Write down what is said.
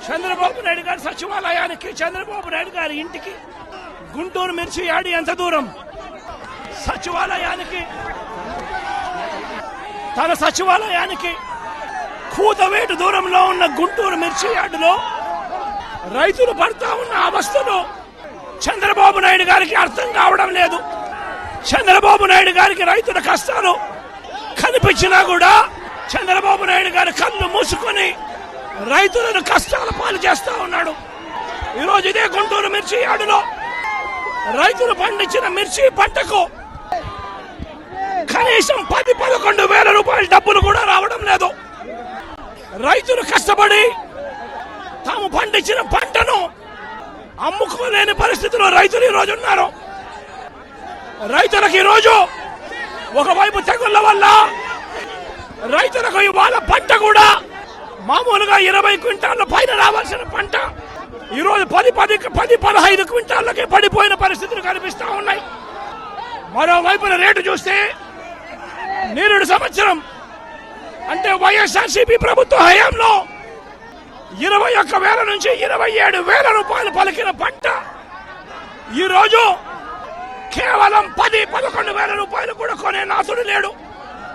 చంద్రబాబు నాయుడు గారి సచివాలయానికి, చంద్రబాబు నాయుడు గారి ఇంటికి గుంటూరు మిర్చి యార్డ్ ఎంత దూరం? సచివాలయానికి, తన సచివాలయానికి కూతవేటు దూరంలో ఉన్న గుంటూరు మిర్చి యార్డులో రైతులు పడతా ఉన్న అవస్థలు చంద్రబాబు నాయుడు గారికి అర్థం కావడం లేదు. చంద్రబాబు నాయుడు గారికి రైతుల కష్టాలు కనిపించినా కూడా చంద్రబాబు నాయుడు గారి కళ్ళు మూసుకొని రైతులను కష్టాల పాలు చేస్తా ఉన్నాడు. ఈరోజు ఇదే గుంటూరు మిర్చి యార్డులో రైతులు పండించిన మిర్చి పంటకు కనీసం 10-11 వేల రూపాయల డబ్బులు కూడా రావడం లేదు. రైతులు కష్టపడి తాము పండించిన పంటను అమ్ముకోలేని పరిస్థితిలో రైతులు ఈరోజు ఉన్నారు. రైతులకు ఈరోజు ఒకవైపు తెగుళ్ల వల్ల రైతులకు ఇవాళ పంట కూడా మామూలుగా 20 క్వింటాళ్ల పైన రావాల్సిన పంట ఈరోజు 10-15 క్వింటాళ్ళకే పడిపోయిన పరిస్థితులు కనిపిస్తా ఉన్నాయి. మరోవైపున రేటు చూస్తే నిరుడు సంవత్సరం అంటే వైఎస్ఆర్సీపీ ప్రభుత్వ హయాంలో 21,000 నుంచి 27,000 రూపాయలు పలికిన పంట ఈరోజు కేవలం 10-11 వేల రూపాయలు కూడా కొనే నాథుడు లేడు.